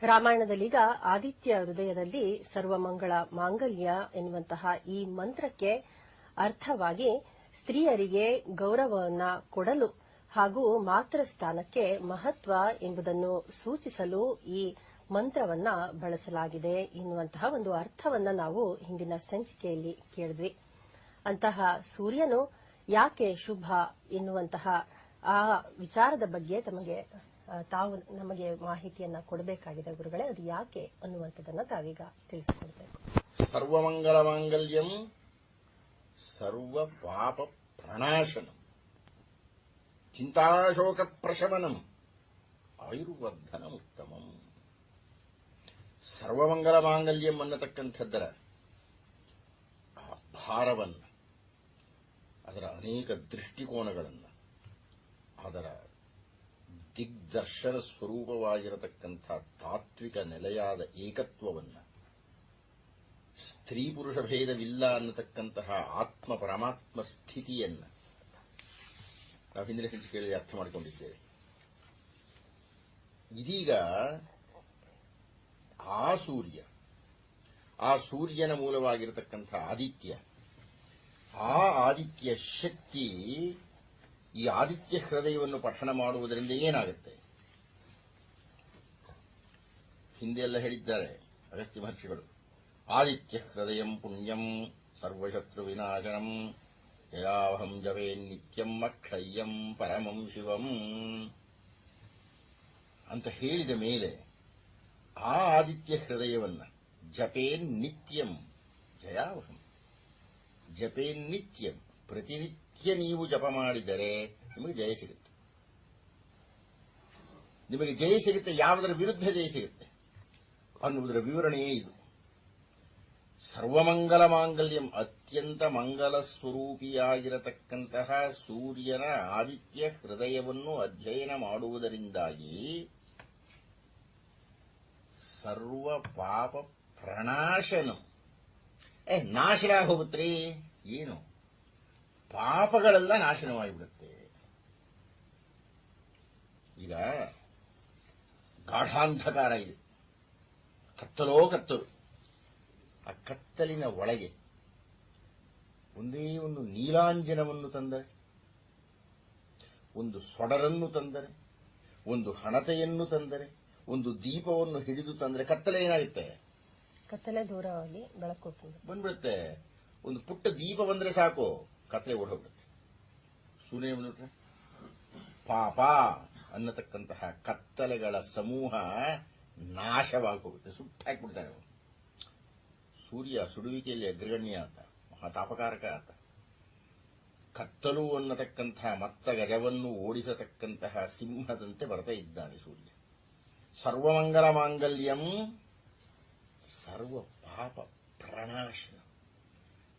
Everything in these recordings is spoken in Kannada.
ರಾಮಾಯಣದಲ್ಲೀಗ ಆದಿತ್ಯ ಹೃದಯದಲ್ಲಿ ಸರ್ವಮಂಗಳ ಮಾಂಗಲ್ಯ ಎನ್ನುವಂತಹ ಈ ಮಂತ್ರಕ್ಕೆ ಅರ್ಥವಾಗಿ ಸ್ತ್ರೀಯರಿಗೆ ಗೌರವವನ್ನು ಕೊಡಲು ಹಾಗೂ ಮಾತೃಸ್ಥಾನಕ್ಕೆ ಮಹತ್ವ ಎಂಬುದನ್ನು ಸೂಚಿಸಲು ಈ ಮಂತ್ರವನ್ನ ಬಳಸಲಾಗಿದೆ ಎನ್ನುವಂತಹ ಒಂದು ಅರ್ಥವನ್ನ ನಾವು ಹಿಂದಿನ ಸಂಚಿಕೆಯಲ್ಲಿ ಕೇಳಿದ್ವಿ. ಅಂತಹ ಸೂರ್ಯನು ಯಾಕೆ ಶುಭ ಎನ್ನುವಂತಹ ಆ ವಿಚಾರದ ಬಗ್ಗೆ ತಾವು ನಮಗೆ ಮಾಹಿತಿಯನ್ನ ಕೊಡಬೇಕಾಗಿದೆ ಗುರುಗಳೇ. ಅದು ಯಾಕೆ ಅನ್ನುವಂಥದ್ದನ್ನ ತಾವೀಗ ತಿಳಿಸಿಕೊಡ್ಬೇಕು. ಸರ್ವಮಂಗಳ ಮಾಂಗಲ್ಯಂ ಸರ್ವ ಪಾಪ ಪ್ರಣಾಶನಂ ಚಿಂತಾಶೋಕ ಪ್ರಶಮನಂ ಆಯುರ್ವರ್ಧನಮುತ್ತಮಂ. ಸರ್ವಮಂಗಲ ಮಾಂಗಲ್ಯಂ ಅನ್ನತಕ್ಕಂಥದ್ದರ ಭಾರವನ್ನು, ಅದರ ಅನೇಕ ದೃಷ್ಟಿಕೋನಗಳನ್ನು, ಅದರ ದಿಗ್ದರ್ಶನ ಸ್ವರೂಪವಾಗಿರತಕ್ಕಂಥ ತಾತ್ವಿಕ ನೆಲೆಯಾದ ಏಕತ್ವವನ್ನು, ಸ್ತ್ರೀ ಪುರುಷ ಭೇದವಿಲ್ಲ ಅನ್ನತಕ್ಕಂತಹ ಆತ್ಮ ಪರಮಾತ್ಮ ಸ್ಥಿತಿಯನ್ನು ನಾವು ಹಿಂದಿನ ಸಂಚಿಕೆಯಲ್ಲಿ ಅರ್ಥ ಮಾಡಿಕೊಂಡಿದ್ದೇವೆ. ಇದೀಗ ಆ ಸೂರ್ಯನ ಮೂಲವಾಗಿರತಕ್ಕಂಥ ಆದಿತ್ಯ, ಆ ಆದಿತ್ಯ ಶಕ್ತಿ ಈ ಆದಿತ್ಯ ಹೃದಯವನ್ನು ಪಠಣ ಮಾಡುವುದರಿಂದ ಏನಾಗುತ್ತೆ? ಹಿಂದೆ ಎಲ್ಲ ಹೇಳಿದ್ದಾರೆ ಅಗಸ್ತ್ಯ ಮಹರ್ಷಿಗಳು, ಆದಿತ್ಯ ಹೃದಯಂ ಪುಣ್ಯಂ ಸರ್ವಶತ್ರು ವಿನಾಶನಂ ಯಯಾವಹಂ ಜಪೇ ನಿತ್ಯಂ ಅಕ್ಷಯ್ಯಂ ಪರಮಂ ಶಿವಂ ಅಂತ ಹೇಳಿದ ಮೇಲೆ ಆ ಆದಿತ್ಯ ಹೃದಯವನ್ನ ಜಪೇನ್ ನಿತ್ಯಂ ಜಯಾವಹಂ, ಜಪೇನ್ ನಿತ್ಯಂ, ಪ್ರತಿನಿತ್ಯ ನೀವು ಜಪ ಮಾಡಿದರೆ ನಿಮಗೆ ಜಯ ಸಿಗುತ್ತೆ. ನಿಮಗೆ ಜಯ ಸಿಗುತ್ತೆ. ಯಾವುದರ ವಿರುದ್ಧ ಜಯ ಸಿಗುತ್ತೆ ಅನ್ನುವುದರ ವಿವರಣೆಯೇ ಇದು. ಸರ್ವಮಂಗಲ ಮಾಂಗಲ್ಯಂ, ಅತ್ಯಂತ ಮಂಗಲ ಸ್ವರೂಪಿಯಾಗಿರತಕ್ಕಂತಹ ಸೂರ್ಯನ ಆದಿತ್ಯ ಹೃದಯವನ್ನು ಅಧ್ಯಯನ ಮಾಡುವುದರಿಂದಾಗಿ ಸರ್ವ ಪಾಪ ಪ್ರಣಾಶನ, ನಾಶನ ಹೋಗುತ್ತೀ. ಏನು? ಪಾಪಗಳೆಲ್ಲ ನಾಶನವಾಗಿಬಿಡುತ್ತೆ. ಈಗ ಗಾಢಾಂಧಕಾರ ಇದೆ, ಕತ್ತಲೋ ಕತ್ತಲು. ಆ ಕತ್ತಲಿನ ಒಳಗೆ ಒಂದೇ ಒಂದು ನೀಲಾಂಜನವನ್ನು ತಂದರೆ, ಒಂದು ಸೊಡರನ್ನು ತಂದರೆ, ಒಂದು ಹಣತೆಯನ್ನು ತಂದರೆ, ಒಂದು ದೀಪವನ್ನು ಹಿಡಿದು ತಂದರೆ ಕತ್ತಲೆ ಏನಾಗುತ್ತೆ? ಕತ್ತಲೆ ದೂರವಾಗಿ ಬೆಳಕು ಬಂದ್ಬಿಡುತ್ತೆ. ಒಂದು ಪುಟ್ಟ ದೀಪ ಬಂದ್ರೆ ಸಾಕು, ಕತ್ತಲೆ ಓಡೋಗ್ಬಿಡುತ್ತೆ. ಸೂರ್ಯ ಬಂದ್ಬಿಟ್ರೆ ಪಾಪ ಅನ್ನತಕ್ಕಂತಹ ಕತ್ತಲೆಗಳ ಸಮೂಹ ನಾಶವಾಗಿ ಹೋಗುತ್ತೆ, ಸುಟ್ಟಾಕ್ಬಿಡ್ತಾನೆ. ಸೂರ್ಯ ಸುಡುವಿಕೆಯಲ್ಲಿ ಅಗ್ರಗಣ್ಯ ಆತ, ಮಹಾತಾಪಕಾರಕ ಆತ. ಕತ್ತಲು ಅನ್ನತಕ್ಕಂತಹ ಮತ್ತ ಗಜವನ್ನು ಓಡಿಸತಕ್ಕಂತಹ ಸಿಂಹದಂತೆ ಬರ್ತಾ ಇದ್ದಾನೆ ಸೂರ್ಯ. ಸರ್ವಮಂಗಲ ಮಾಂಗಲ್ಯಂ ಸರ್ವ ಪಾಪ ಪ್ರಣಾಶನ.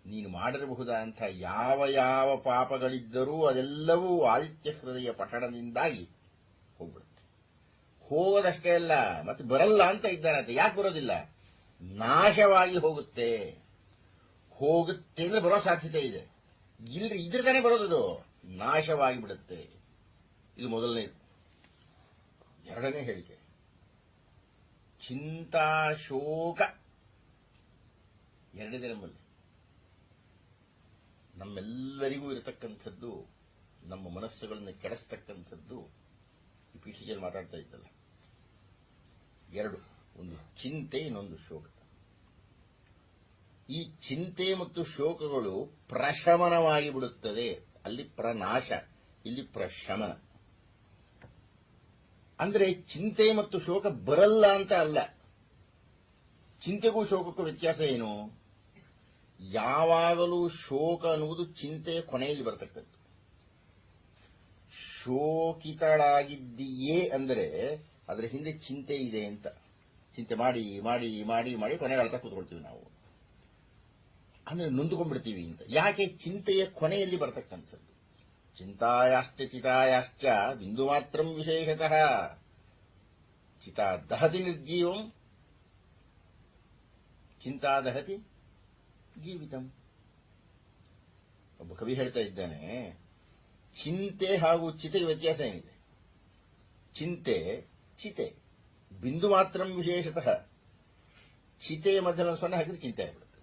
ನೀನು ಮಾಡಿರಬಹುದಂಥ ಯಾವ ಯಾವ ಪಾಪಗಳಿದ್ದರೂ ಅದೆಲ್ಲವೂ ಆದಿತ್ಯ ಹೃದಯ ಪಠಣದಿಂದಾಗಿ ಹೋಗ್ಬಿಡುತ್ತೆ. ಹೋಗೋದಷ್ಟೇ ಅಲ್ಲ, ಮತ್ತೆ ಬರಲ್ಲ ಅಂತ ಇದ್ದಾನಂತೆ. ಯಾಕೆ ಬರೋದಿಲ್ಲ? ನಾಶವಾಗಿ ಹೋಗುತ್ತೆ. ಹೋಗುತ್ತೆ ಅಂದ್ರೆ ಬರೋ ಸಾಧ್ಯತೆ ಇದೆ. ಇಲ್ರಿ, ಇದ್ರ ತಾನೇ ಬರೋದು. ನಾಶವಾಗಿ ಬಿಡುತ್ತೆ. ಇದು ಮೊದಲನೇದು. ಎರಡನೇ ಹೇಳಿಕೆ, ಚಿಂತಾಶೋಕ. ಎರಡನೇ ನಮ್ಮಲ್ಲಿ ನಮ್ಮೆಲ್ಲರಿಗೂ ಇರತಕ್ಕಂಥದ್ದು, ನಮ್ಮ ಮನಸ್ಸುಗಳನ್ನು ಕೆಡಿಸ್ತಕ್ಕಂಥದ್ದು ಈ ಪೀಠಿಕೆಯಲ್ಲಿ ಮಾತಾಡ್ತಾ ಇದ್ದಲ್ಲ. ಎರಡು, ಒಂದು ಚಿಂತೆ, ಇನ್ನೊಂದು ಶೋಕ. ಈ ಚಿಂತೆ ಮತ್ತು ಶೋಕಗಳು ಪ್ರಶಮನವಾಗಿ ಬಿಡುತ್ತದೆ. ಅಲ್ಲಿ ಪ್ರನಾಶ, ಇಲ್ಲಿ ಪ್ರಶಮನ. ಅಂದ್ರೆ ಚಿಂತೆ ಮತ್ತು ಶೋಕ ಬರಲ್ಲ ಅಂತ ಅಲ್ಲ. ಚಿಂತೆಗೂ ಶೋಕಕ್ಕೂ ವ್ಯತ್ಯಾಸ ಏನು? ಯಾವಾಗಲೂ ಶೋಕ ಅನ್ನುವುದು ಚಿಂತೆಯ ಕೊನೆಯಲ್ಲಿ ಬರತಕ್ಕದ್ದು. ಶೋಕಿತಳಾಗಿದ್ದೀಯೇ ಅಂದರೆ ಅದರ ಹಿಂದೆ ಚಿಂತೆ ಇದೆ ಅಂತ. ಚಿಂತೆ ಮಾಡಿ ಮಾಡಿ ಮಾಡಿ ಮಾಡಿ ಕೊನೆಗೆ ಅಳ್ತಾ ಕೂತ್ಕೊಳ್ತೀವಿ ನಾವು. ಅಂದ್ರೆ ನೊಂದುಕೊಂಡ್ಬಿಡ್ತೀವಿ ಅಂತ. ಯಾಕೆ? ಚಿಂತೆಯ ಕೊನೆಯಲ್ಲಿ ಬರತಕ್ಕಂಥದ್ದು. ಚಿಂತಾಯಾಶ್ಚ ಚಿತಾಯಾಶ್ಚ ಬಿಂದು ಮಾತ್ರ ವಿಶೇಷತಃ ಚಿತಾ ದಹತಿ ನಿರ್ಜೀವಂ ಚಿಂತಾ ದಹತಿ ಜೀವಿತಂ. ಒಬ್ಬ ಕವಿ ಹೇಳ್ತಾ ಇದ್ದಾನೆ, ಚಿಂತೆ ಹಾಗೂ ಚಿತೆಗೆ ವ್ಯತ್ಯಾಸ ಏನಿದೆ? ಚಿಂತೆ ಚಿತೆ, ಬಿಂದು ಮಾತ್ರ ವಿಶೇಷತಃ ಚಿತೆಯ ಮಧ್ಯದಲ್ಲಿ ಸೊನ್ನೆ ಹಾಕಿದ್ರೆ ಚಿಂತೆ ಆಗಿಬಿಡುತ್ತೆ.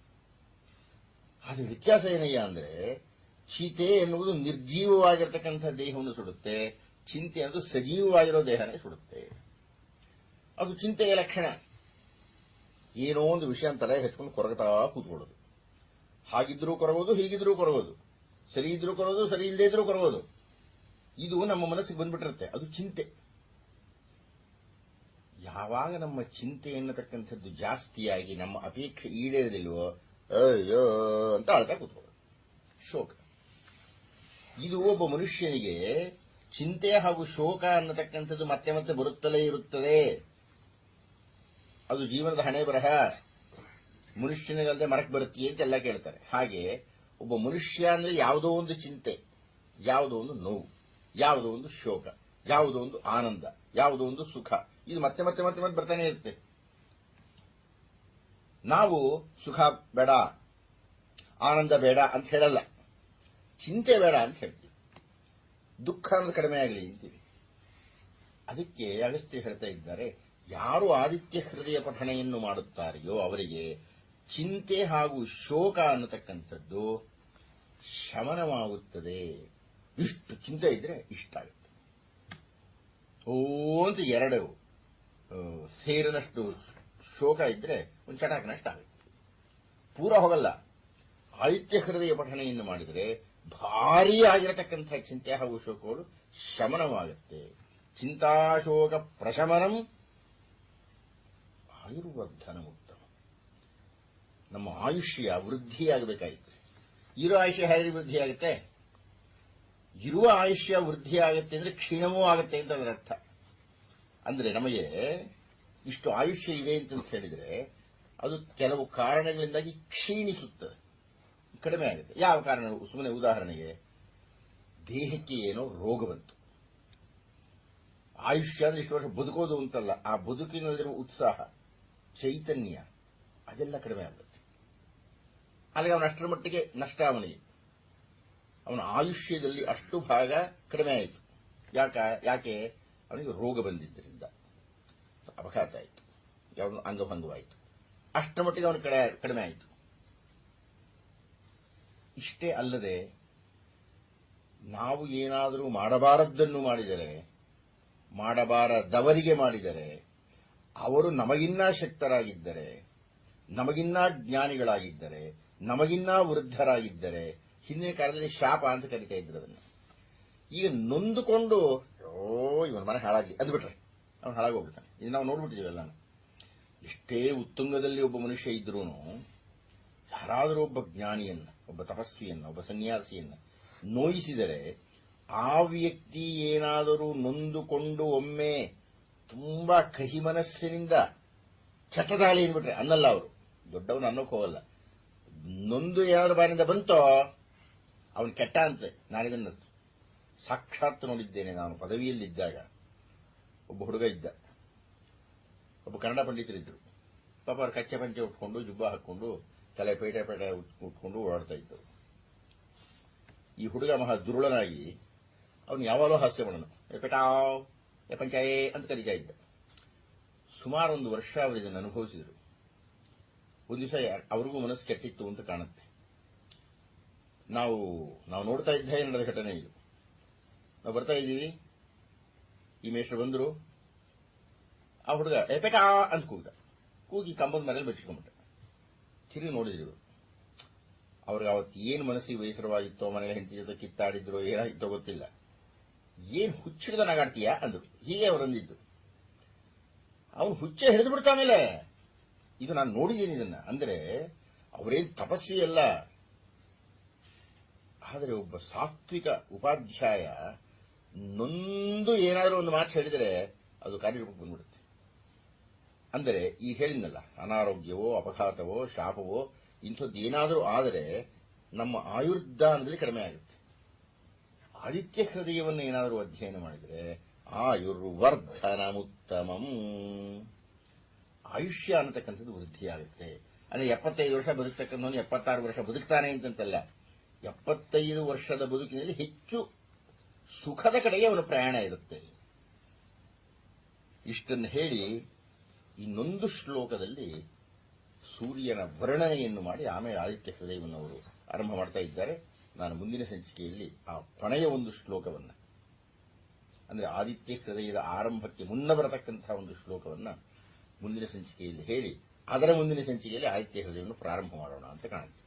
ಆದ್ರೆ ವ್ಯತ್ಯಾಸ ಏನಯ್ಯ ಅಂದ್ರೆ ಚಿತೆ ಎನ್ನುವುದು ನಿರ್ಜೀವವಾಗಿರ್ತಕ್ಕಂಥ ದೇಹವನ್ನು ಸುಡುತ್ತೆ, ಚಿಂತೆ ಅನ್ನೋದು ಸಜೀವವಾಗಿರೋ ದೇಹನೇ ಸುಡುತ್ತೆ. ಅದು ಚಿಂತೆಯ ಲಕ್ಷಣ. ಏನೋ ಒಂದು ವಿಷಯ ತಲೆ ಹೆಚ್ಕೊಂಡು ಕೊರಗತಾ ಕೂತ್ಕೊಳ್ಳೋದು. ಹಾಗಿದ್ರೂ ಕೊರಗೋದು, ಹೀಗಿದ್ರೂ ಕೊರಗೋದು, ಸರಿ ಇದ್ರೂ ಕೊರೋದು, ಸರಿ ಇಲ್ಲದೇ ಇದ್ರೂ ಕೊರಗೋದು. ಇದು ನಮ್ಮ ಮನಸ್ಸಿಗೆ ಬಂದ್ಬಿಟ್ಟಿರುತ್ತೆ, ಅದು ಚಿಂತೆ. ಯಾವಾಗ ನಮ್ಮ ಚಿಂತೆ ಎನ್ನತಕ್ಕಂಥದ್ದು ಜಾಸ್ತಿಯಾಗಿ ನಮ್ಮ ಅಪೇಕ್ಷೆ ಈಡೇರದಿಲ್ವೋ ಅಯ್ಯೋ ಅಂತ ಅಳ್ತಾ ಕೂತ್ಕೊಳ್ಳೋದು, ಶೋಕ. ಇದು ಒಬ್ಬ ಮನುಷ್ಯನಿಗೆ ಚಿಂತೆ ಹಾಗೂ ಶೋಕ ಅನ್ನತಕ್ಕಂಥದ್ದು ಮತ್ತೆ ಮತ್ತೆ ಬರುತ್ತಲೇ ಇರುತ್ತದೆ. ಅದು ಜೀವನದ ಹಣೆ ಬರಹ. ಮನುಷ್ಯನಿಗಲ್ಲದೆ ಮರಕ್ಕೆ ಬರುತ್ತೀಯೇ ಅಂತೆಲ್ಲ ಕೇಳ್ತಾರೆ. ಹಾಗೆ ಒಬ್ಬ ಮನುಷ್ಯ ಅಂದ್ರೆ ಯಾವುದೋ ಒಂದು ಚಿಂತೆ, ಯಾವುದೋ ಒಂದು ನೋವು, ಯಾವುದೋ ಒಂದು ಶೋಕ, ಯಾವುದೋ ಒಂದು ಆನಂದ, ಯಾವುದೋ ಒಂದು ಸುಖ, ಇದು ಮತ್ತೆ ಮತ್ತೆ ಮತ್ತೆ ಮತ್ತೆ ಬರ್ತಾನೆ ಇರುತ್ತೆ. ನಾವು ಸುಖ ಬೇಡ, ಆನಂದ ಬೇಡ ಅಂತ ಹೇಳಲ್ಲ, ಚಿಂತೆ ಬೇಡ ಅಂತ ಹೇಳ್ತೀವಿ. ದುಃಖ ಅಂದ್ರೆ ಕಡಿಮೆ ಆಗಲಿ ಅಂತೀವಿ. ಅದಕ್ಕೆ ಅಗಸ್ತ್ಯ ಹೇಳ್ತಾ ಇದ್ದಾರೆ, ಯಾರು ಆದಿತ್ಯ ಹೃದಯ ಪಠಣೆಯನ್ನು ಮಾಡುತ್ತಾರೆಯೋ ಅವರಿಗೆ ಚಿಂತೆ ಹಾಗೂ ಶೋಕ ಅನ್ನತಕ್ಕಂಥದ್ದು ಶಮನವಾಗುತ್ತದೆ. ಇಷ್ಟು ಚಿಂತೆ ಇದ್ರೆ ಇಷ್ಟ ಆಗುತ್ತೆ. ಓ ಅಂತ ಎರಡು ಸೇರಿನಷ್ಟು ಶೋಕ ಇದ್ರೆ ಒಂದು ಚಟಾಕನಷ್ಟು ಆಗುತ್ತೆ, ಪೂರ ಹೋಗಲ್ಲ. ಆದಿತ್ಯ ಹೃದಯ ಪಠಣೆಯನ್ನು ಮಾಡಿದರೆ ಭಾರೀ ಆಗಿರತಕ್ಕಂಥ ಚಿಂತೆ ಹಾಗೂ ಶೋಕಗಳು ಶಮನವಾಗುತ್ತೆ. ಚಿಂತಾಶೋಕ ಪ್ರಶಮನಂ ಆಯುರ್ವರ್ಧನ ಉತ್ತಮ. ನಮ್ಮ ಆಯುಷ್ಯ ವೃದ್ಧಿಯಾಗಬೇಕಾಗಿತ್ತು. ಇರೋ ಆಯುಷ್ಯ ಹೇಗೆ ವೃದ್ಧಿಯಾಗುತ್ತೆ? ಇರುವ ಆಯುಷ್ಯ ವೃದ್ಧಿಯಾಗುತ್ತೆ ಅಂದ್ರೆ ಕ್ಷೀಣವೂ ಆಗುತ್ತೆ ಅಂತ ಅದರ ಅರ್ಥ. ಅಂದ್ರೆ ನಮಗೆ ಇಷ್ಟು ಆಯುಷ್ಯ ಇದೆ ಅಂತ ಹೇಳಿದ್ರೆ ಅದು ಕೆಲವು ಕಾರಣಗಳಿಂದಾಗಿ ಕ್ಷೀಣಿಸುತ್ತದೆ, ಕಡಿಮೆ ಆಗುತ್ತೆ. ಯಾವ ಕಾರಣ? ಸುಮ್ಮನೆ ಉದಾಹರಣೆಗೆ, ದೇಹಕ್ಕೆ ಏನೋ ರೋಗ ಬಂತು, ಆಯುಷ್ಯ ಅಂದ್ರೆ ಇಷ್ಟು ವರ್ಷ ಬದುಕೋದು ಅಂತಲ್ಲ, ಆ ಬದುಕಿನಲ್ಲಿರುವ ಉತ್ಸಾಹ, ಚೈತನ್ಯ ಅದೆಲ್ಲ ಕಡಿಮೆ ಆಗುತ್ತೆ. ಅಲ್ಲಿಗೆ ಅವನ ಅಷ್ಟರ ಮಟ್ಟಿಗೆ ನಷ್ಟ ಅವನಿಗೆ. ಅವನ ಆಯುಷ್ಯದಲ್ಲಿ ಅಷ್ಟು ಭಾಗ ಕಡಿಮೆ ಆಯಿತು. ಯಾಕೆ? ಅವನಿಗೆ ರೋಗ ಬಂದಿದ್ದರಿಂದ, ಅಪಘಾತ ಆಯಿತು, ಯಾವುದು ಅಂಗಭಂಗವಾಯಿತು, ಅಷ್ಟರ ಮಟ್ಟಿಗೆ ಅವನು ಕಡಿಮೆ ಆಯಿತು. ಇಷ್ಟೇ ಅಲ್ಲದೆ ನಾವು ಏನಾದರೂ ಮಾಡಬಾರದ್ದನ್ನು ಮಾಡಿದರೆ, ಮಾಡಬಾರದವರಿಗೆ ಮಾಡಿದರೆ, ಅವರು ನಮಗಿನ್ನ ಶಕ್ತರಾಗಿದ್ದರೆ, ನಮಗಿನ್ನ ಜ್ಞಾನಿಗಳಾಗಿದ್ದರೆ, ನಮಗಿನ್ನ ವೃದ್ಧರಾಗಿದ್ದರೆ, ಹಿಂದಿನ ಕಾಲದಲ್ಲಿ ಶಾಪ ಅಂತ ಕರಿತಾ ಇದ್ರು ಅದನ್ನು. ಈಗ ನೊಂದುಕೊಂಡು ಇವನ ಮನೆ ಹಾಳಾಗ್ಲಿ ಅಂದ್ಬಿಟ್ರೆ ಅವನು ಹಾಳಾಗೋಗ್ಬಿಡ್ತಾನೆ. ಇದು ನಾವು ನೋಡ್ಬಿಟ್ಟಿದ್ದೀವಲ್ಲ. ಎಷ್ಟೇ ಉತ್ತುಂಗದಲ್ಲಿ ಒಬ್ಬ ಮನುಷ್ಯ ಇದ್ರೂ ಯಾರಾದರೂ ಒಬ್ಬ ಜ್ಞಾನಿಯನ್ನ, ಒಬ್ಬ ತಪಸ್ವಿಯನ್ನ, ಒಬ್ಬ ಸನ್ಯಾಸಿಯನ್ನ ನೋಯಿಸಿದರೆ ಆ ವ್ಯಕ್ತಿ ಏನಾದರೂ ನೊಂದುಕೊಂಡು ಒಮ್ಮೆ ತುಂಬಾ ಕಹಿ ಮನಸ್ಸಿನಿಂದ ಚಟದಾಳಿ ಅಂದ್ಬಿಟ್ರೆ, ಅನ್ನಲ್ಲ ಅವರು, ದೊಡ್ಡವನು ಅನ್ನೋಕೆ ಹೋಗಲ್ಲ, ನೊಂದು ಏನಾದ್ರು ಬಾರಿಂದ ಬಂತೋ ಅವನು ಕೆಟ್ಟ ಅಂತೆ. ನಾನಿದನ್ನು ಸಾಕ್ಷಾತ್ ನೋಡಿದ್ದೇನೆ. ನಾನು ಪದವಿಯಲ್ಲಿದ್ದಾಗ ಒಬ್ಬ ಹುಡುಗ ಇದ್ದ, ಒಬ್ಬ ಕನ್ನಡ ಪಂಡಿತರಿದ್ರು. ಪಾಪ ಅವ್ರು ಕಚ್ಚೆ ಪಂಚೆ ಉಟ್ಕೊಂಡು, ಜುಬ್ಬ ಹಾಕೊಂಡು, ತಲೆ ಪೇಟೆ ಉಟ್ಕೊಂಡು ಓಡಾಡ್ತಾ ಇದ್ದರು. ಈ ಹುಡುಗ ಮಹಾ ದುರುಳನಾಗಿ ಅವನು ಯಾವಾಗಲೂ ಹಾಸ್ಯ ಮಾಡೋನು, ಪೆಟಾವ್ ಪಂಚಾಯೇ ಅಂತ ಕರೀತಾ ಇದ್ದ. ಸುಮಾರು ಒಂದು ವರ್ಷ ಅವರು ಇದನ್ನು ಅನುಭವಿಸಿದರು. ಒಂದು ದಿವಸ ಅವ್ರಿಗೂ ಮನಸ್ಸು ಕೆಟ್ಟಿತ್ತು ಅಂತ ಕಾಣುತ್ತೆ. ನಾವು ನೋಡ್ತಾ ಇದ್ದೇ ನಡೆದ ಘಟನೆ ಇದು. ನಾವು ಬರ್ತಾ ಇದ್ದೀವಿ, ಈ ಮೇಷ್ಟ್ರು ಬಂದರು. ಆ ಹುಡುಗ ಎಪೆಟಾ ಅಂತ ಕೂಗಿ ಕಂಬದ ಮನೇಲಿ ಬೆಚ್ಕೊಂಡ್ಬಿಟ್ಟ. ತಿರುಗಿ ನೋಡಿದ್ರು. ಅವ್ರಿಗೆ ಅವತ್ತು ಏನು ಮನಸ್ಸಿಗೆ ಬೇಸರವಾಗಿತ್ತೋ, ಮನೇಲಿ ಹೆಂಡತಿ ಜೊತೆ ಕಿತ್ತಾಡಿದ್ರು, ಏನಾಗಿತ್ತೋ ಗೊತ್ತಿಲ್ಲ. ಏನ್ ಹುಚ್ಚಿಡ್ದ ನಗಾಡ್ತೀಯಾ ಅಂದ್ರು. ಹೀಗೆ ಅವರಂದಿದ್ದು. ಅವನು ಹುಚ್ಚೆ ಹಿಡಿದು ಬಿಡ್ತಾ ಮೇಲೆ. ಇದು ನಾನು ನೋಡಿದ್ದೀನಿ ಇದನ್ನ. ಅಂದ್ರೆ ಅವರೇನು ತಪಸ್ವಿ ಅಲ್ಲ, ಆದರೆ ಒಬ್ಬ ಸಾತ್ವಿಕ ಉಪಾಧ್ಯಾಯ ನೊಂದು ಏನಾದರೂ ಒಂದು ಮಾತು ಹೇಳಿದರೆ ಅದು ಕಾರ್ಯರೂಪಕ್ಕೆ ಬಂದ್ಬಿಡುತ್ತೆ. ಅಂದರೆ ಈ ಹೇಳಿದ್ನಲ್ಲ, ಅನಾರೋಗ್ಯವೋ, ಅಪಘಾತವೋ, ಶಾಪವೋ ಇಂಥದ್ದು ಏನಾದರೂ ಆದರೆ ನಮ್ಮ ಆಯುರ್ದಾನದಲ್ಲಿ ಕಡಿಮೆ ಆಗುತ್ತೆ. ಆದಿತ್ಯ ಹೃದಯವನ್ನು ಏನಾದರೂ ಅಧ್ಯಯನ ಮಾಡಿದರೆ ಆಯುರ್ವರ್ಧನಮುತ್ತಮಂ, ಆಯುಷ್ಯ ಅನ್ನತಕ್ಕಂಥದ್ದು ವೃದ್ಧಿಯಾಗುತ್ತೆ. ಅಂದ್ರೆ 75 ವರ್ಷ ಬದುಕ್ತಕ್ಕಂಥವನು 76 ವರ್ಷ ಬದುಕ್ತಾನೆ ಅಂತಂತಲ್ಲ, 75 ವರ್ಷದ ಬದುಕಿನಲ್ಲಿ ಹೆಚ್ಚು ಸುಖದ ಕಡೆಗೆ ಅವನ ಪ್ರಯಾಣ ಇರುತ್ತೆ. ಇಷ್ಟನ್ನು ಹೇಳಿ ಇನ್ನೊಂದು ಶ್ಲೋಕದಲ್ಲಿ ಸೂರ್ಯನ ವರ್ಣನೆಯನ್ನು ಮಾಡಿ ಆಮೇಲೆ ಆದಿತ್ಯ ಹೃದಯವನ್ನು ಅವರು ಆರಂಭ ಮಾಡ್ತಾ ಇದ್ದಾರೆ. ನಾನು ಮುಂದಿನ ಸಂಚಿಕೆಯಲ್ಲಿ ಆ ಕೊನೆಯ ಒಂದು ಶ್ಲೋಕವನ್ನು, ಅಂದರೆ ಆದಿತ್ಯ ಹೃದಯದ ಆರಂಭಕ್ಕೆ ಮುನ್ನ ಬರತಕ್ಕಂತಹ ಒಂದು ಶ್ಲೋಕವನ್ನು ಮುಂದಿನ ಸಂಚಿಕೆಯಲ್ಲಿ ಹೇಳಿ, ಅದರ ಮುಂದಿನ ಸಂಚಿಕೆಯಲ್ಲಿ ಆದಿತ್ಯ ಹೃದಯವನ್ನು ಪ್ರಾರಂಭ ಮಾಡೋಣ ಅಂತ ಕಾಣುತ್ತೆ.